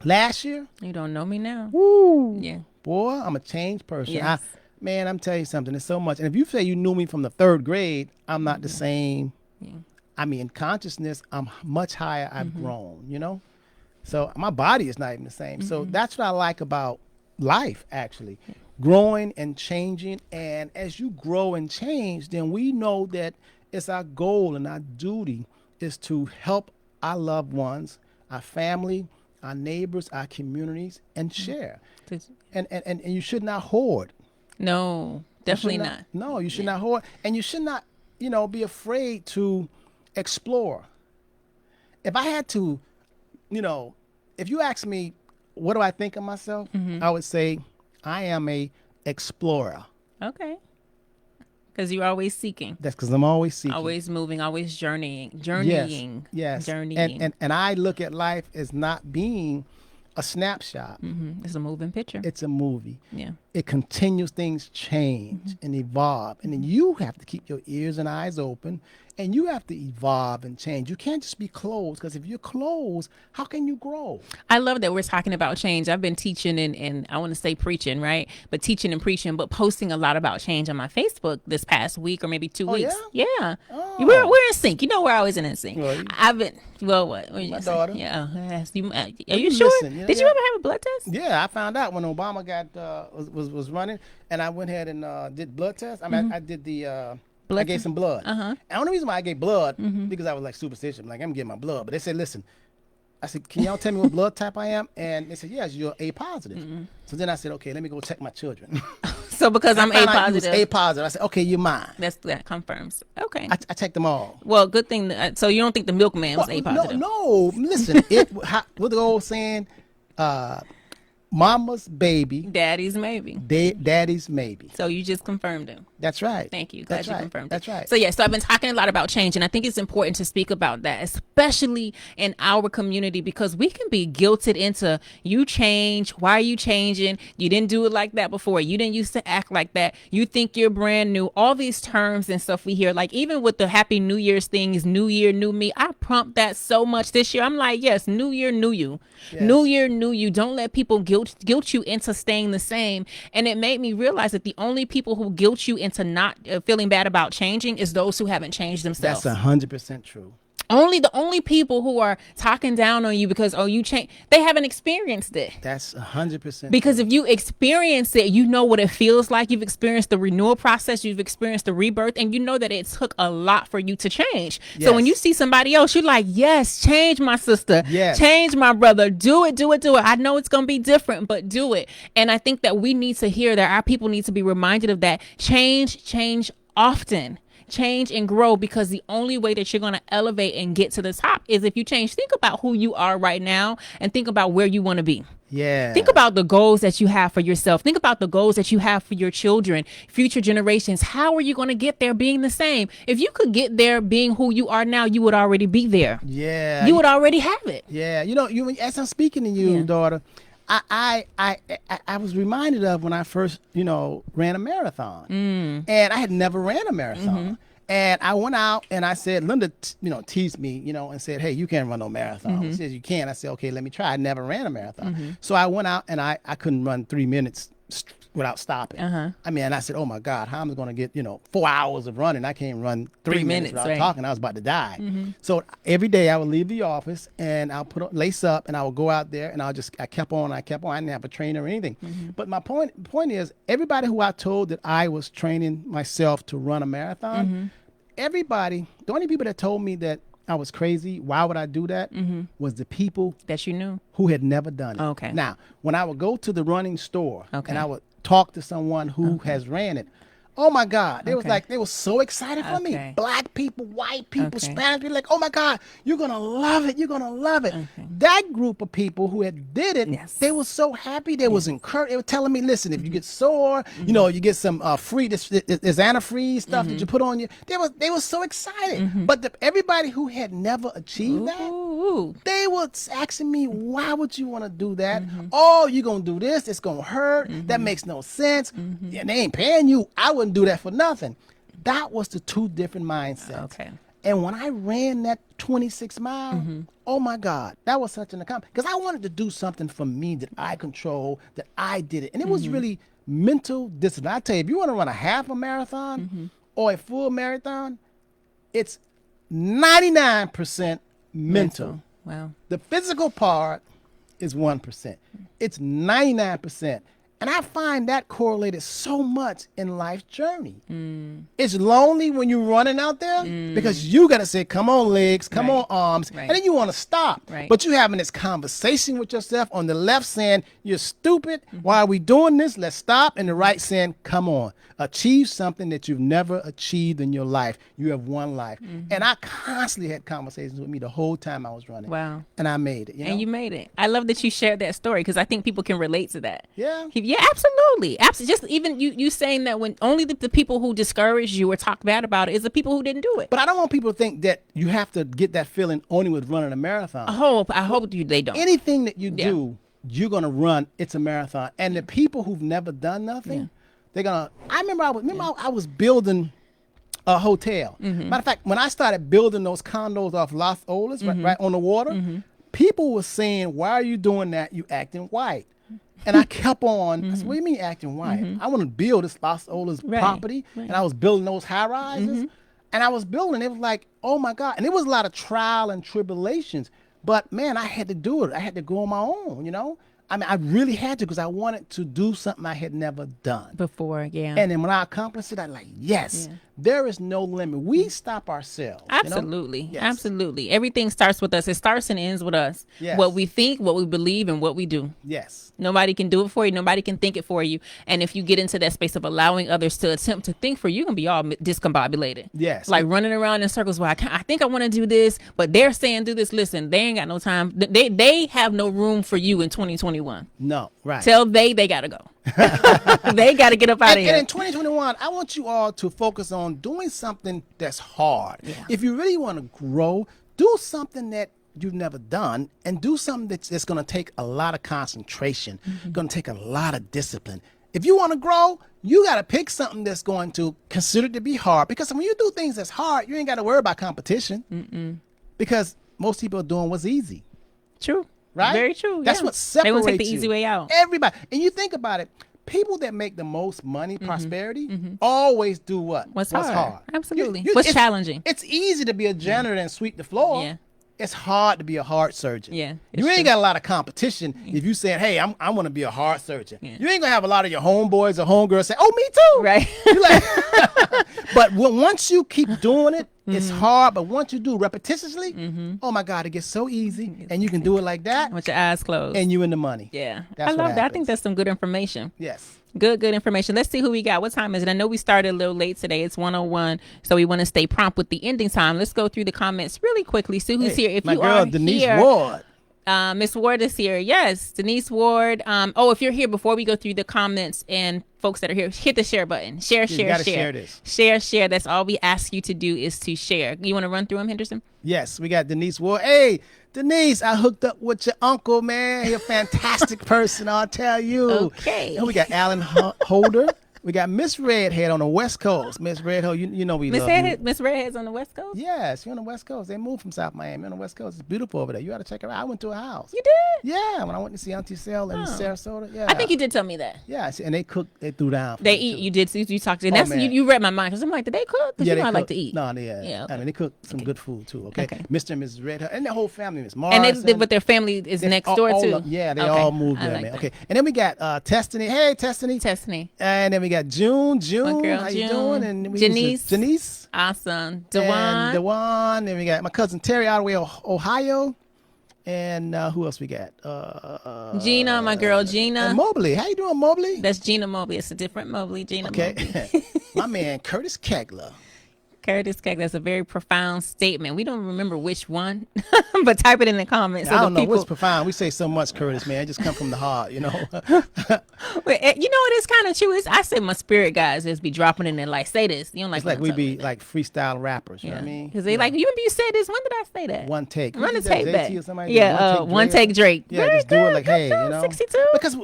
last year, You don't know me now. woo, Yeah. boy, I'm a changed person. Yes. Man, I'm telling you something. It's so much. And if you say you knew me from the 3rd grade, I'm not the same. Yeah. I mean, in consciousness, I'm much higher. I've grown, you know? So my body is not even the same. So that's what I like about life, actually. Growing and changing. And as you grow and change, then we know that it's our goal and our duty is to help our loved ones, our family, our neighbors, our communities, and share. And you should not hoard. No, definitely not. No, you should not hoard. And you should not, you know, be afraid to explore. If I had to, you know, if you ask me, what do I think of myself? I would say I am a explorer. Okay. Because you're always seeking, That's because I'm always seeking. always moving, always journeying, Yes. journeying. And I look at life as not being a snapshot. It's a moving picture. It's a movie. Yeah. It continues, things change and evolve. And then you have to keep your ears and eyes open, and you have to evolve and change. You can't just be closed, because if you're closed, how can you grow? I love that we're talking about change. I've been teaching and I want to say preaching, right? But teaching and preaching, but posting a lot about change on my Facebook this past week or maybe 2 weeks. Yeah. Oh. We're in sync. You know, we're always in sync. Well, I've been, well, what? My daughter. Yeah. Are you you sure? listen, Did you ever have a blood test? Yeah, I found out when Obama was running, and I went ahead and did blood tests. I mean, I did the I gave some blood. And the only reason why I gave blood because I was like superstitious. I'm like, I'm getting my blood, but they said, listen. I said, can y'all tell me what blood type I am? And they said, yes, you're A positive. So then I said, okay, let me go check my children. So because I'm A found out you was positive, A positive. I said, okay, you're mine. that confirms. Okay. I checked them all. Well, good thing. So you don't think the milkman was A positive? No, listen. What the old saying? Mama's baby, Daddy's maybe. Daddy's maybe. So you just confirmed him. That's right. Thank you. Glad That's you right. confirmed That's it. right. So so I've been talking a lot about change, and I think it's important to speak about that, especially in our community, because we can be guilted into, you change. Why are you changing? You didn't do it like that before. You didn't used to act like that. You think you're brand new. All these terms and stuff we hear, like even with the Happy New Year's things, New Year, New Me. I prompt that so much this year. I'm like, yes, New Year, New You. Yes. New Year, New You. Don't let people guilt you into staying the same. And it made me realize that the only people who guilt you into not feeling bad about changing is those who haven't changed themselves. That's 100% true. The only people who are talking down on you because, you changed, they haven't experienced it. That's 100%. Because if you experience it, you know what it feels like. You've experienced the renewal process. You've experienced the rebirth, and you know that it took a lot for you to change. Yes. So when you see somebody else, you're like, yes, change my sister. Yes. Change my brother. Do it, do it, do it. I know it's going to be different, but do it. And I think that we need to hear that. Our people need to be reminded of that. Change often. Change and grow, because the only way that you're going to elevate and get to the top is if you change. Think about who you are right now and think about where you want to be. Yeah. Think about the goals that you have for yourself. Think about the goals that you have for your children, future generations. How are you going to get there being the same? If you could get there being who you are now, you would already be there. Yeah. You would already have it. Yeah. You know, as I'm speaking to you, daughter, I was reminded of when I first, ran a marathon, and I had never ran a marathon. And I went out and I said, Linda, teased me, and said, hey, you can't run no marathon. She says, you can. I said, okay, let me try. I never ran a marathon. So I went out and I couldn't run 3 minutes without stopping. I mean, and I said, oh my God, how am I going to get, 4 hours of running? I can't run 3 minutes without right. talking. I was about to die. So every day I would leave the office and I'll lace up and I would go out there and I kept on. I didn't have a trainer or anything. But my point is, everybody who I told that I was training myself to run a marathon, everybody, the only people that told me that I was crazy, why would I do that, was the people that you knew who had never done it. Okay. Now, when I would go to the running store and I would talk to someone who has ran it, Oh my God. They was Okay. like, they were so excited for me. Okay. Black people, white people, Okay. Spanish people, like, oh my God, you're going to love it. You're going to love it. Okay. That group of people who had did it, Yes. they were so happy. They was encouraged. They were telling me, listen, if you get sore, you know, you get some free, this antifreeze stuff that you put on you. They were so excited. But everybody who had never achieved that, Ooh. they were asking me, why would you want to do that? Oh, you're going to do this. It's going to hurt. That makes no sense. Yeah, they ain't paying you. I wouldn't do that for nothing. That was the two different mindsets. Okay. And when I ran that 26 mile, oh my God, that was such an accomplishment. Because I wanted to do something for me that I control, that I did it. And it was really mental discipline. I tell you, if you want to run a half a marathon or a full marathon, it's 99% mental. Wow. The physical part is 1%. It's 99%. And I find that correlated so much in life's journey. It's lonely when you're running out there because you got to say, come on, legs, come on, arms. Right. And then you want to stop. Right. But you having this conversation with yourself on the left saying, you're stupid. Why are we doing this? Let's stop. And the right saying, come on, achieve something that you've never achieved in your life. You have one life. And I constantly had conversations with me the whole time I was running. Wow. And I made it. You know? And you made it. I love that you shared that story because I think people can relate to that. Yeah. Yeah, absolutely. Absolutely. Just even you saying that when only the people who discourage you or talk bad about it is the people who didn't do it. But I don't want people to think that you have to get that feeling only with running a marathon. I hope they don't. Anything that you do, you're going to run, it's a marathon. And the people who've never done nothing, they're going to, I remember I was building a hotel. Matter of fact, when I started building those condos off Los Olas, right on the water, people were saying, why are you doing that? You acting white. And I kept on, I said, what do you mean acting white? I want to build this Los Olas property. And I was building those high rises. And I was building, it was like, oh my God. And it was a lot of trial and tribulations. But man, I had to do it. I had to go on my own, you know? I mean, I really had to because I wanted to do something I had never done. Before, yeah. And then when I accomplished it, I'm like, yes, there is no limit. We stop ourselves. Absolutely. You know? Yes. Absolutely. Everything starts with us. It starts and ends with us. Yes. What we think, what we believe, and what we do. Yes. Nobody can do it for you. Nobody can think it for you. And if you get into that space of allowing others to attempt to think for you, you're going to be all discombobulated. Yes. Like running around in circles. Well, I think I want to do this, but they're saying do this. Listen, they ain't got no time. They have no room for you in 2021. No, right. Tell they got to go. They got to get up out of here. And in 2021, I want you all to focus on doing something that's hard. Yeah. If you really want to grow, do something that you've never done and do something that's going to take a lot of concentration, going to take a lot of discipline. If you want to grow, you got to pick something that's going to consider to be hard. Because when you do things that's hard, you ain't got to worry about competition. Because most people are doing what's easy. True. Right? Very true. That's what separates They want to take the you. easy way out. Everybody. And you think about it, people that make the most money, prosperity, always do what? What's hard? Absolutely. It's challenging? It's easy to be a janitor and sweep the floor. Yeah. It's hard to be a heart surgeon. Yeah, You ain't got a lot of competition if you saying, hey, I want to be a heart surgeon. You ain't going to have a lot of your homeboys or homegirls say, oh, me too. Right. You like, but once you keep doing it, it's hard. But once you do repetitiously, oh my God, it gets so easy. And you can do it like that. With your eyes closed. And you in the money. Yeah. That's I what love that. I happens. think that's some good information. Yes. Good information. Let's see who we got. What time is it? I know we started a little late today. It's 1:01, so we want to stay prompt with the ending time. Let's go through the comments really quickly. See who's here. If my you girl, are Denise here, Ward. Miss Ward is here. Yes, Denise Ward. If you're here, before we go through the comments and folks that are here, hit the share button. Share. You gotta share this. Share. That's all we ask you to do is to share. You want to run through them, Henderson? Yes, we got Denise Ward. Hey, Denise, I hooked up with your uncle, man. He's a fantastic person, I'll tell you. Okay. And we got Alan Holder. We got Miss Redhead on the West Coast. Miss Redhead, you know we love you. Miss Redhead's on the West Coast? Yes, you're on the West Coast. They moved from South Miami on the West Coast. It's beautiful over there. You got to check her out. I went to her house. You did? Yeah, when I went to see Auntie Sel in Sarasota. Yeah. I think you did tell me that. Yeah, and they cooked. They threw down. They eat. You did. You talked to. Oh, That's man. you read my mind because I'm like, did they cook? Because Yeah, you know they I like cook. to eat. No, yeah. Yeah, I mean, they cooked some good food too. Okay. Okay. Mr. and Mrs. Redhead and the whole family, Miss And Morrison. they live with their family is next door too. Yeah, they Okay. all moved I there, like man. that. Okay, and then we got Testany. Hey, Testany. Testany. And then we got June. My girl, How June. you doing? And we Janice. Janice. Awesome. And Dewan. Dewan. Then we got my cousin Terry out of the way, Ohio. And who else we got? Gina, my girl Gina. And Mobley. How you doing, Mobley? That's Gina Mobley. It's a different Mobley. Gina Okay. Mobley. My man, Curtis Kegler. Curtis Keck, that's a very profound statement. We don't remember which one, but type it in the comments. I So don't the know people, what's profound. We say so much, Curtis, man. It just come from the heart, you know. But, you know, it is kind of true. I say my spirit guys just be dropping in there like, say this. You don't like It's like when we I'm be talking like freestyle rappers, you know Yeah. what I mean? Because they like, you said this. When did I say that? One take. Run the Who's that, tape JT back. or somebody? Yeah, one take Drake. Yeah, Very just do it good. like, Good hey, job, you know. 62. Because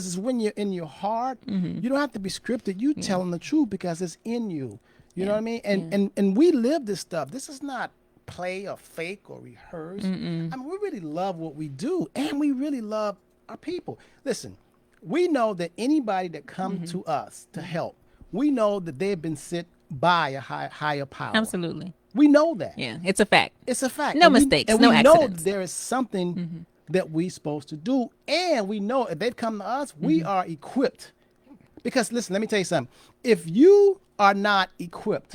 it's when you're in your heart, you don't have to be scripted. You telling the truth because it's in you. You know what I mean? And we live this stuff. This is not play or fake or rehearse. I mean, we really love what we do, and we really love our people. Listen, we know that anybody that comes to us to help, we know that they've been sent by a higher power. Absolutely. We know that. Yeah, it's a fact. It's a fact. No And mistakes, and no we know accidents. that there is something that we're supposed to do, and we know if they've come to us, we are equipped. Because listen, let me tell you something. If you are not equipped,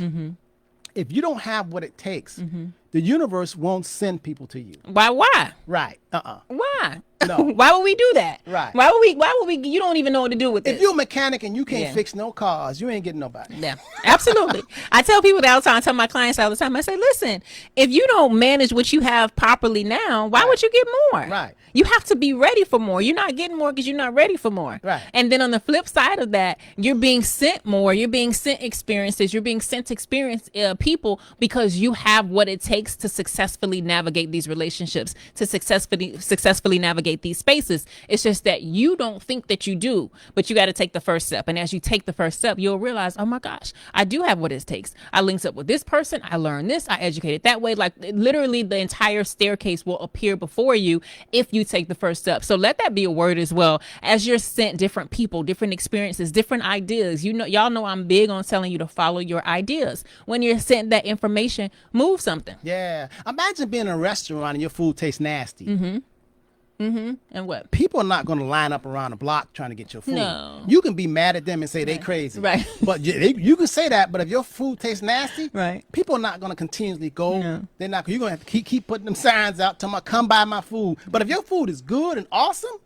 if you don't have what it takes, the universe won't send people to you. Why? Right. Why? No. Why would we do that? Right. Why would we, you don't even know what to do with this. If you're a mechanic and you can't Yeah. fix no cars, you ain't getting nobody. Yeah, absolutely. I tell people that all the time. I tell my clients all the time. I say, listen, if you don't manage what you have properly now, why would you get more? Right. You have to be ready for more. You're not getting more because you're not ready for more. Right. And then on the flip side of that, you're being sent more. You're being sent experiences. You're being sent experience people because you have what it takes to successfully navigate these relationships, to successfully navigate these spaces. It's just that you don't think that you do, but you got to take the first step. And as you take the first step, you'll realize, oh my gosh, I do have what it takes. I linked up with this person. I learned this. I educated that way. Like literally the entire staircase will appear before you if you take the first step. So let that be a word as well. As you're sent different people, different experiences, different ideas. You know, y'all know I'm big on telling you to follow your ideas. When you're sent that information, move something. Yeah. Imagine being in a restaurant and your food tastes nasty. And what? People are not going to line up around the block trying to get your food. No. You can be mad at them and say they crazy. Right. But you can say that, but if your food tastes nasty, Right. people are not going to continuously go. No. They're not. You're going to have to keep putting them signs out telling them, come buy my food. But if your food is good and awesome,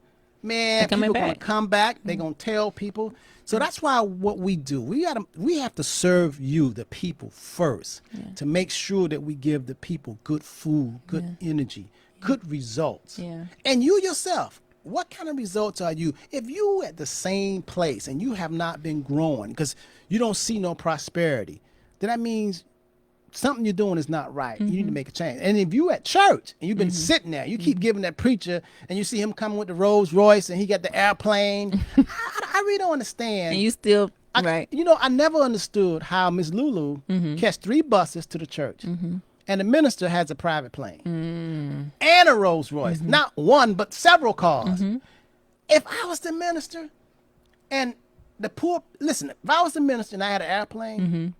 man, They're coming people are going to back. come back. They're going to tell people. So that's why what we do, we have to serve you, the people, first, to make sure that we give the people good food, good energy, good results. Yeah. And you yourself, what kind of results are you? If you at the same place and you have not been growing because you don't see no prosperity, then that means something you're doing is not right. You need to make a change. And if you at church and you've been sitting there, you keep giving that preacher and you see him coming with the Rolls Royce and he got the airplane, I really don't understand. And you still, I, right. You know, I never understood how Miss Lulu catch 3 buses to the church. And the minister has a private plane and a Rolls Royce. Not one, but several cars. If I was the minister and listen, if I was the minister and I had an airplane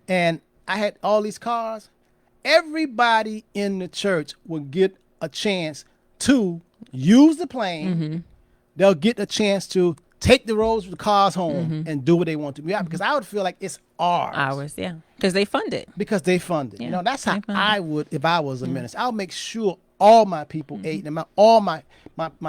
and I had all these cars, everybody in the church would get a chance to use the plane. They'll get a chance to take the cars home and do what they want to. Yeah, because I would feel like it's ours. Hours, yeah. Because they fund it. Because they fund it. Yeah, You know, that's how they fund I would if I was a minister. I'll make sure all my people ate and all my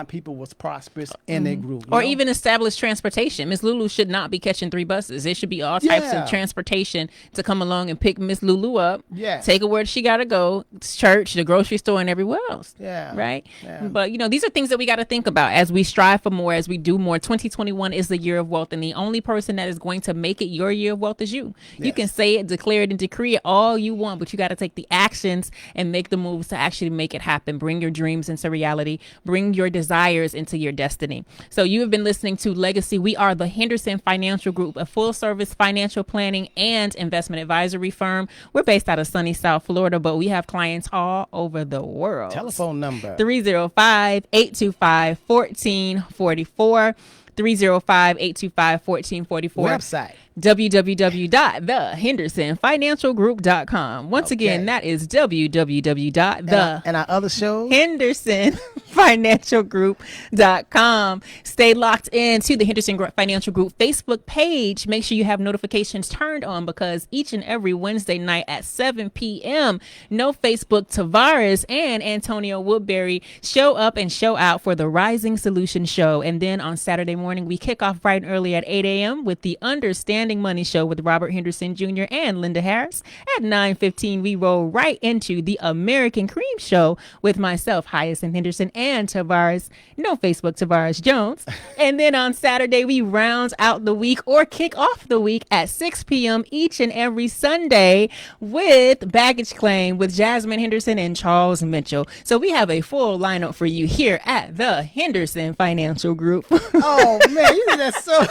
people was prosperous and they grew. Or know? even establish transportation. Miss Lulu should not be catching 3 buses. There should be all types Yeah. of transportation to come along and pick Miss Lulu up. Yeah. Take her where she got to go. Church, the grocery store, and everywhere else. Yeah. Right? Yeah. But, you know, these are things that we got to think about as we strive for more, as we do more. 2021 is the year of wealth, and the only person that is going to make it your year of wealth is you. You can say it, declare it, and decree it all you want, but you got to take the actions and make the moves to actually make it happen. Bring your dreams into reality. Bring your desires into your destiny. So you have been listening to Legacy. We are the Henderson Financial Group, a full-service financial planning and investment advisory firm. We're based out of sunny South Florida, but we have clients all over the world. Telephone number 305-825-1444. 305-825-1444. website www.thehendersonfinancialgroup.com. Once again, Okay. that is www.the and our other shows. HendersonFinancialGroup.com. Stay locked in to the Henderson Financial Group Facebook page. Make sure you have notifications turned on because each and every Wednesday night at 7 p.m., No Facebook Tavares and Antonio Woodbury show up and show out for the Rising Solution Show. And then on Saturday morning, we kick off bright and early at 8 a.m. with the Understanding Understanding Money show with Robert Henderson Jr. and Linda Harris. At 9:15, we roll right into the American Cream Show with myself, Hyacinth Henderson, and Tavares, no Facebook, Tavares Jones. And then on Saturday, we round out the week or kick off the week at 6 p.m. each and every Sunday with Baggage Claim with Jasmine Henderson and Charles Mitchell. So we have a full lineup for you here at the Henderson Financial Group. Oh man, you did that so.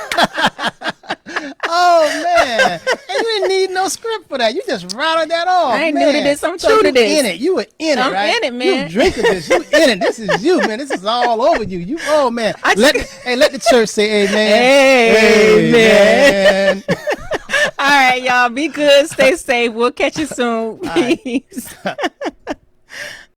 Oh man, and you didn't need no script for that. You just routed that off. I ain't man. new to this. I'm so true to you this. In it, you were in it, I'm right? in it, man. You drinking this. You in it. This is you, man. This is all over you. You, oh man. Let the church say amen. Amen. All right, y'all. Be good. Stay safe. We'll catch you soon. Peace.